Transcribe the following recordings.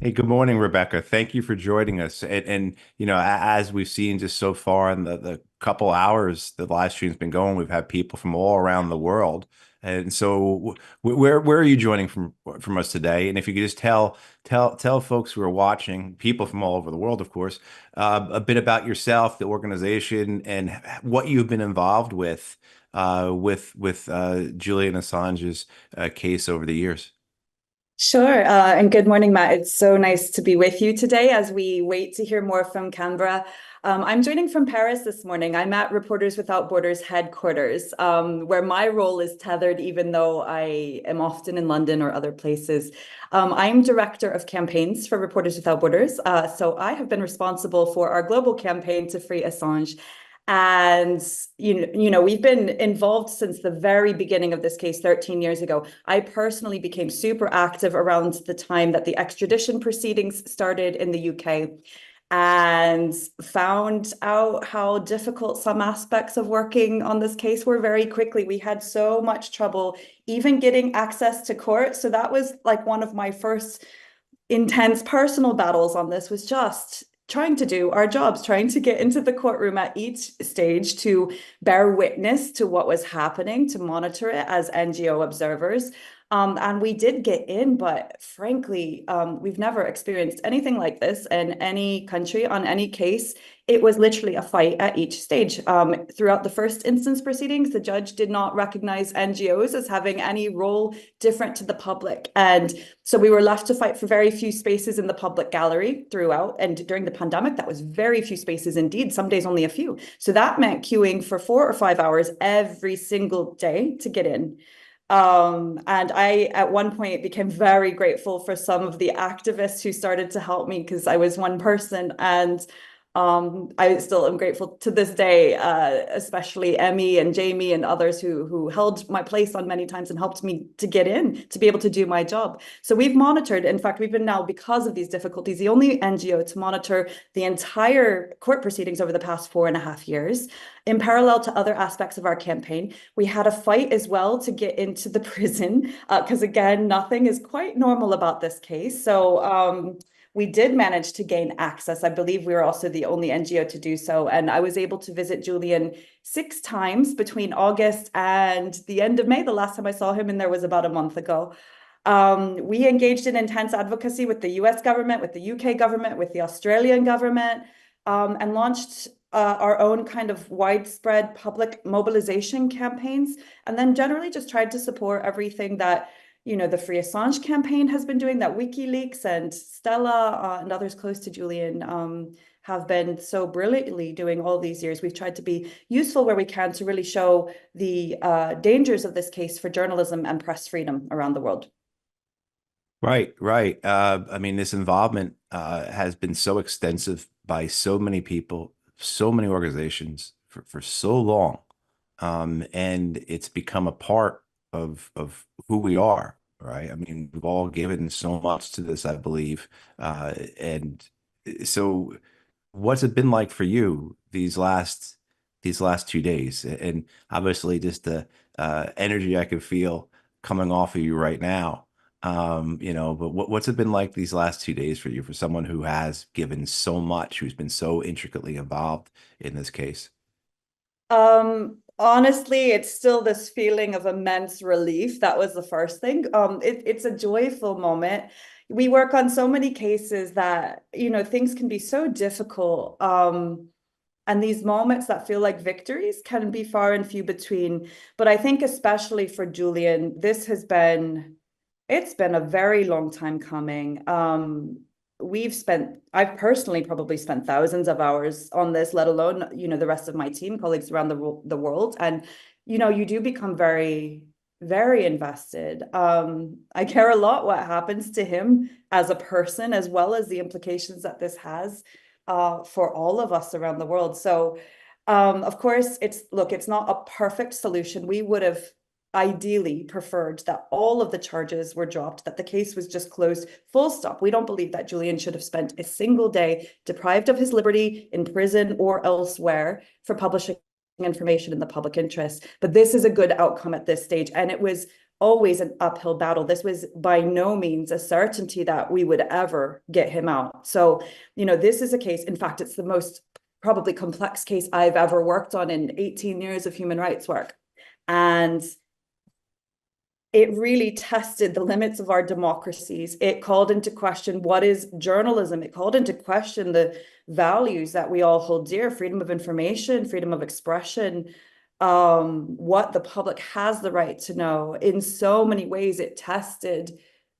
Hey, good morning, Rebecca. Thank you for joining us. As we've seen just so far in the couple hours the live stream's been going, we've had people from all around the world. And so, where are you joining from us today? And if you could just tell folks who are watching, people from all over the world, of course, a bit about yourself, the organization, and what you've been involved with Julian Assange's case over the years. Sure. And good morning, Matt. It's so nice to be with you today as we wait to hear more from Canberra. I'm joining from Paris this morning. I'm at Reporters Without Borders headquarters, where my role is tethered, even though I am often in London or other places. I'm director of campaigns for Reporters Without Borders. So I have been responsible for our global campaign to free Assange. And we've been involved since the very beginning of this case 13 years ago. I personally became super active around the time that the extradition proceedings started in the UK and found out how difficult some aspects of working on this case were very quickly. We had so much trouble even getting access to court. So that was like one of my first intense personal battles on this, was just trying to do our jobs, trying to get into the courtroom at each stage to bear witness to what was happening, to monitor it as NGO observers. And we did get in, but frankly, we've never experienced anything like this in any country on any case. It was literally a fight at each stage. Throughout the first instance proceedings, the judge did not recognize NGOs as having any role different to the public. And so we were left to fight for very few spaces in the public gallery throughout. And during the pandemic, that was very few spaces indeed, some days only a few. So that meant queuing for 4 or 5 hours every single day to get in. And I, at one point, became very grateful for some of the activists who started to help me because I was one person. And I still am grateful to this day, especially Emmy and Jamie and others who held my place on many times and helped me to get in, to be able to do my job. So we've monitored, in fact, we've been now, because of these difficulties, the only NGO to monitor the entire court proceedings over the past 4.5 years. In parallel to other aspects of our campaign, we had a fight as well to get into the prison, because again, nothing is quite normal about this case. So we did manage to gain access. I believe we were also the only NGO to do so. And I was able to visit Julian 6 times between August and the end of May. The last time I saw him in there was about a month ago. We engaged in intense advocacy with the US government, with the UK government, with the Australian government, and launched our own kind of widespread public mobilization campaigns, and then generally just tried to support everything that the Free Assange campaign has been doing, that WikiLeaks and Stella and others close to Julian have been so brilliantly doing all these years. We've tried to be useful where we can to really show the dangers of this case for journalism and press freedom around the world. Right, right. I mean, this involvement has been so extensive by so many people, so many organizations for so long, and it's become a part of who we are, right? I mean, we've all given so much to this, I believe, and so what's it been like for you these last 2 days? And obviously, just the energy I can feel coming off of you right now. But what's it been like these last 2 days for you, for someone who has given so much, who's been so intricately involved in this case? Honestly, it's still this feeling of immense relief. That was the first thing. It's a joyful moment. We work on so many cases that, things can be so difficult. And these moments that feel like victories can be far and few between. But I think especially for Julian, it's been a very long time coming. I've personally probably spent thousands of hours on this, let alone, the rest of my team, colleagues around the world. And, you do become very, very invested. I care a lot what happens to him as a person, as well as the implications that this has for all of us around the world. So, of course, it's not a perfect solution. We would have ideally preferred that all of the charges were dropped, that the case was just closed, full stop. We don't believe that Julian should have spent a single day deprived of his liberty in prison or elsewhere for publishing information in the public interest. But this is a good outcome at this stage. And it was always an uphill battle. This was by no means a certainty that we would ever get him out. So, this is a case, in fact, it's the most probably complex case I've ever worked on in 18 years of human rights work. And it really tested the limits of our democracies. It called into question what is journalism. It called into question the values that we all hold dear: freedom of information, freedom of expression, what the public has the right to know. In so many ways, it tested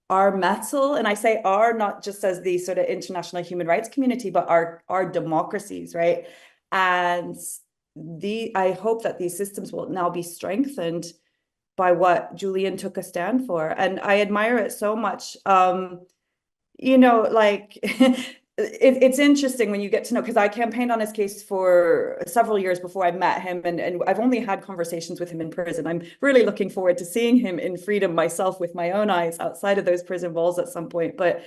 our mettle, and I say our not just as the sort of international human rights community, but our democracies, right? And I hope that these systems will now be strengthened by what Julian took a stand for. And I admire it so much. Like it's interesting when you get to know, because I campaigned on his case for several years before I met him, and I've only had conversations with him in prison. I'm really looking forward to seeing him in freedom myself with my own eyes outside of those prison walls at some point. But,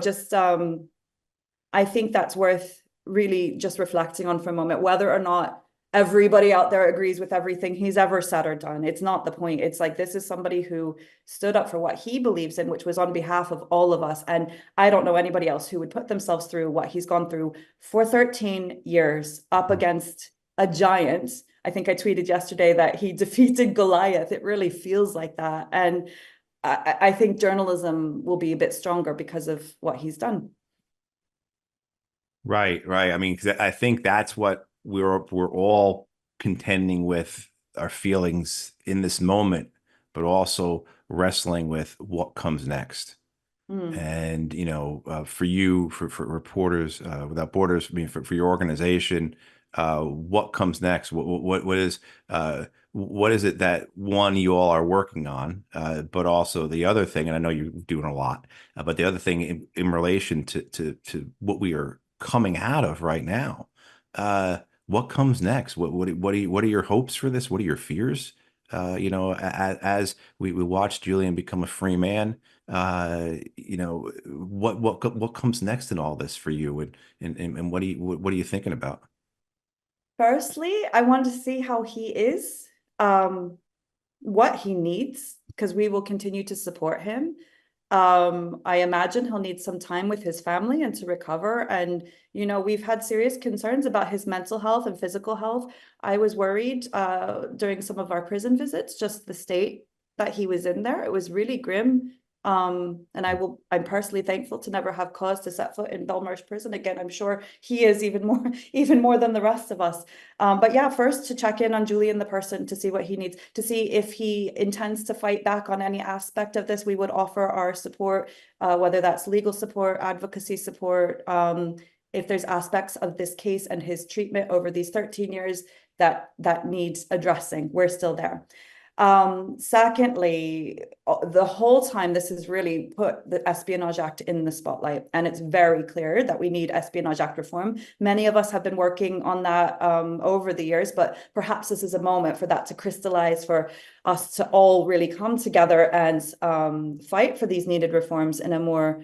just I think that's worth really just reflecting on for a moment, whether or not everybody out there agrees with everything he's ever said or done. It's not the point. It's like, this is somebody who stood up for what he believes in, which was on behalf of all of us. And I don't know anybody else who would put themselves through what he's gone through for 13 years up against a giant. I think I tweeted yesterday that he defeated Goliath. It really feels like that. And I think journalism will be a bit stronger because of what he's done. Right, right. I mean, 'cause I think that's what we're all contending with, our feelings in this moment, but also wrestling with what comes next. And for you, for Reporters Without Borders, I mean, for your organization, what comes next? What is it that one you all are working on, but also the other thing, and I know you're doing a lot, but the other thing in relation to what we are coming out of right now, what comes next? What are your hopes for this? What are your fears? As we watch Julian become a free man, what comes next in all this for you, and what are you thinking about? Firstly, I want to see how he is, what he needs, because we will continue to support him. I imagine he'll need some time with his family and to recover. And, we've had serious concerns about his mental health and physical health. I was worried during some of our prison visits, just the state that he was in there. It was really grim. And I'm personally thankful to never have cause to set foot in Belmarsh prison again. I'm sure he is even more than the rest of us. But yeah, first to check in on Julian, the person, to see what he needs, to see if he intends to fight back on any aspect of this. We would offer our support, whether that's legal support, advocacy support. If there's aspects of this case and his treatment over these 13 years that needs addressing, we're still there. Secondly, the whole time this has really put the Espionage Act in the spotlight, and it's very clear that we need Espionage Act reform. Many of us have been working on that over the years, but perhaps this is a moment for that to crystallize, for us to all really come together and fight for these needed reforms in a more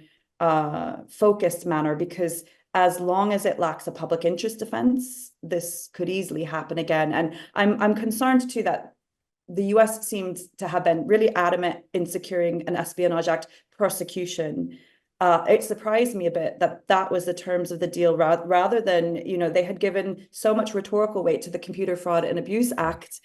focused manner, because as long as it lacks a public interest defense, this could easily happen again. And I'm concerned too that the US seemed to have been really adamant in securing an Espionage Act prosecution. It surprised me a bit that was the terms of the deal, rather than, they had given so much rhetorical weight to the Computer Fraud and Abuse Act.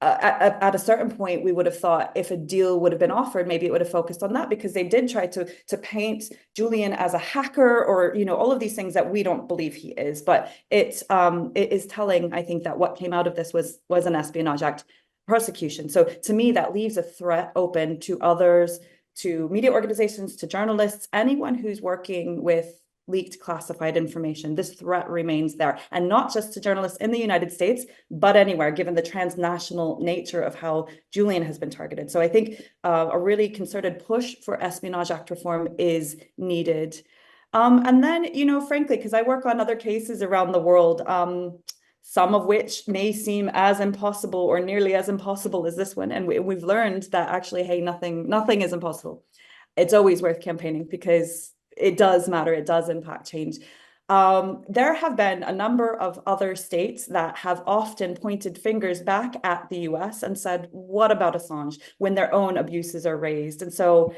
At a certain point, we would have thought if a deal would have been offered, maybe it would have focused on that, because they did try to paint Julian as a hacker, or all of these things that we don't believe he is. But it is telling, I think, that what came out of this was an Espionage Act prosecution. So to me, that leaves a threat open to others, to media organizations, to journalists, anyone who's working with leaked classified information. This threat remains there, and not just to journalists in the United States, but anywhere, given the transnational nature of how Julian has been targeted. So I think a really concerted push for Espionage Act reform is needed. And then, frankly, because I work on other cases around the world, some of which may seem as impossible or nearly as impossible as this one. And we've learned that actually, hey, nothing is impossible. It's always worth campaigning because it does matter. It does impact change. There have been a number of other states that have often pointed fingers back at the US and said, what about Assange, when their own abuses are raised? And so,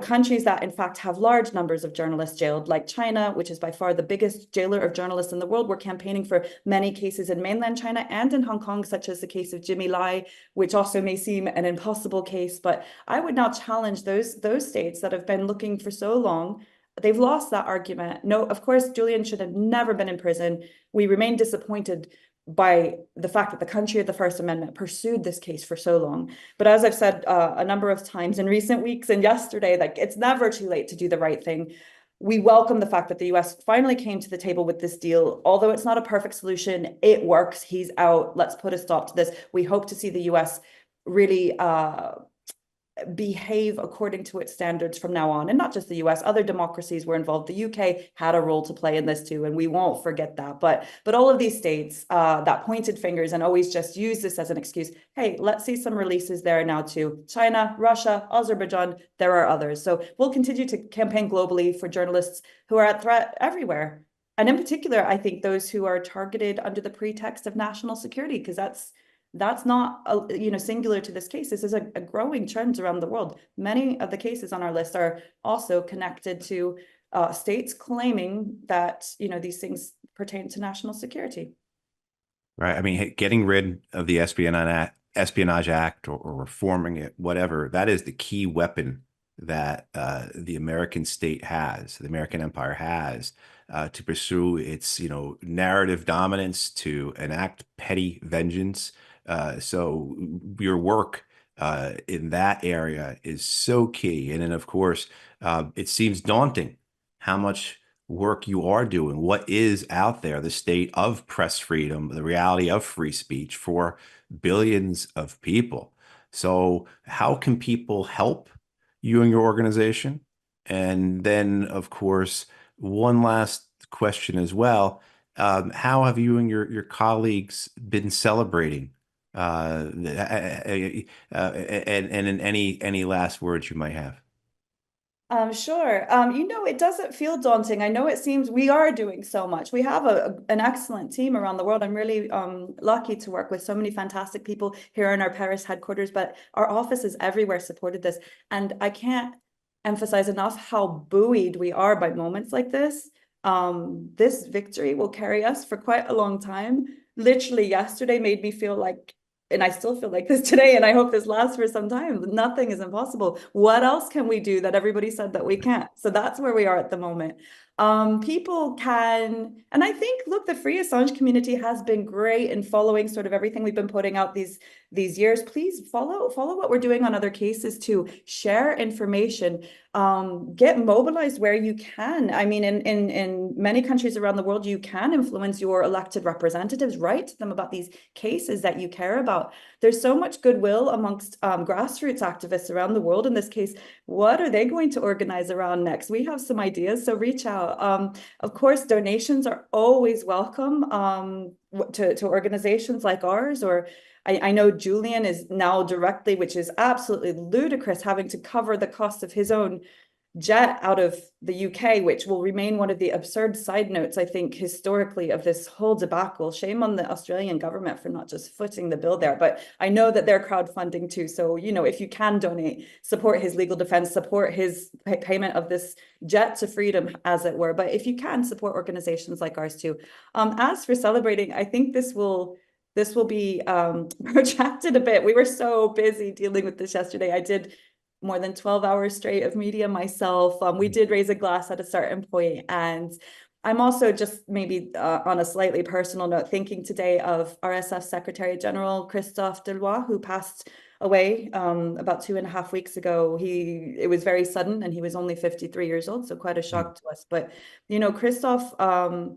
countries that in fact have large numbers of journalists jailed, like China, which is by far the biggest jailer of journalists in the world, were campaigning for many cases in mainland China and in Hong Kong, such as the case of Jimmy Lai, which also may seem an impossible case. But I would now challenge those states that have been looking for so long. They've lost that argument. No, of course, Julian should have never been in prison. We remain disappointed by the fact that the country of the First Amendment pursued this case for so long. But as I've said a number of times in recent weeks and yesterday, like, it's never too late to do the right thing. We welcome the fact that the US finally came to the table with this deal. Although it's not a perfect solution, it works. He's out. Let's put a stop to this. We hope to see the US really behave according to its standards from now on. And not just the US, other democracies were involved. The UK had a role to play in this too, and we won't forget that. But all of these states that pointed fingers and always just use this as an excuse, hey, let's see some releases there now too. China, Russia, Azerbaijan, there are others. So we'll continue to campaign globally for journalists who are at threat everywhere. And in particular, I think those who are targeted under the pretext of national security, because that's not singular to this case. This is a growing trend around the world. Many of the cases on our list are also connected to states claiming that these things pertain to national security. Right. I mean, getting rid of the Espionage Act, or reforming it, whatever, that is the key weapon that the American state has, the American empire has, to pursue its, narrative dominance, to enact petty vengeance. So your work in that area is so key. And then, of course, it seems daunting how much work you are doing, what is out there, the state of press freedom, the reality of free speech for billions of people. So how can people help you and your organization? And then, of course, one last question as well. How have you and your colleagues been celebrating? And in any last words you might have. Sure. It doesn't feel daunting. I know it seems we are doing so much. We have an excellent team around the world. I'm really lucky to work with so many fantastic people here in our Paris headquarters, but our offices everywhere supported this. And I can't emphasize enough how buoyed we are by moments like this. This victory will carry us for quite a long time. Literally yesterday made me feel like, and I still feel like this today, and I hope this lasts for some time. Nothing is impossible. What else can we do that everybody said that we can't? So that's where we are at the moment. People can, and I think, look, the Free Assange community has been great in following sort of everything we've been putting out these years. Please follow what we're doing on other cases too. Share information. Get mobilized where you can. I mean, in many countries around the world, you can influence your elected representatives. Write to them about these cases that you care about. There's so much goodwill amongst grassroots activists around the world in this case. What are they going to organize around next? We have some ideas, so reach out. Of course, donations are always welcome to organizations like ours, or I know Julian is now directly, which is absolutely ludicrous, having to cover the cost of his own jet out of the UK, which will remain one of the absurd side notes, I think, historically, of this whole debacle. Shame on the Australian government for not just footing the bill there. But I know that they're crowdfunding too. So, if you can donate, support his legal defense, support his payment of this jet to freedom, as it were. But if you can, support organizations like ours too. As for celebrating, I think this will be protracted a bit. We were so busy dealing with this yesterday. I did more than 12 hours straight of media myself. We did raise a glass at a certain point. And I'm also, just maybe on a slightly personal note, thinking today of RSF Secretary General Christophe Deloy, who passed away about 2.5 weeks ago. It was very sudden, and he was only 53 years old, so quite a shock to us. But Christophe,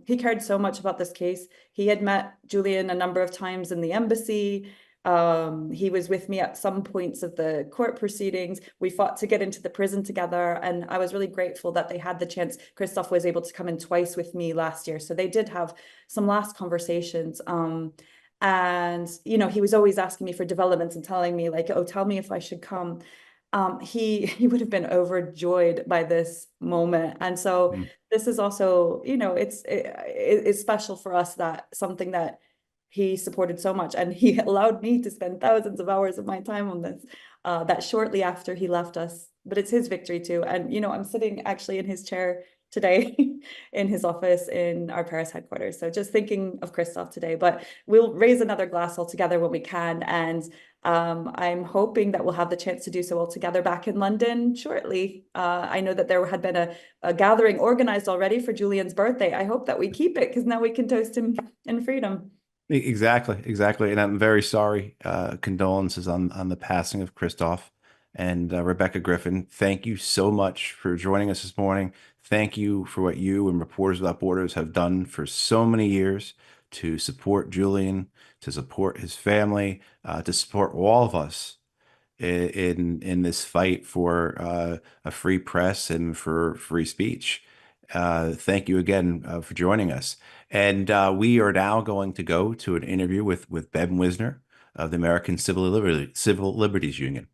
he cared so much about this case. He had met Julian a number of times in the embassy. He was with me at some points of the court proceedings. We fought to get into the prison together, and I was really grateful that they had the chance. Christophe was able to come in twice with me last year, so they did have some last conversations. And he was always asking me for developments and telling me, like, oh, tell me if I should come. he would have been overjoyed by this moment. And so Mm. this is also, it's special for us, that something that he supported so much, and he allowed me to spend thousands of hours of my time on this, that shortly after he left us. But it's his victory too. And I'm sitting actually in his chair today in his office in our Paris headquarters. So just thinking of Christoph today, but we'll raise another glass all together when we can. And I'm hoping that we'll have the chance to do so all together back in London shortly. I know that there had been a gathering organized already for Julian's birthday. I hope that we keep it, because now we can toast him in freedom. Exactly, exactly. And I'm very sorry. Condolences on the passing of Christoph and Rebecca Griffin. Thank you so much for joining us this morning. Thank you for what you and Reporters Without Borders have done for so many years to support Julian, to support his family, to support all of us in this fight for a free press and for free speech. Thank you again for joining us. And we are now going to go to an interview with Ben Wisner of the American Civil Liberties Union.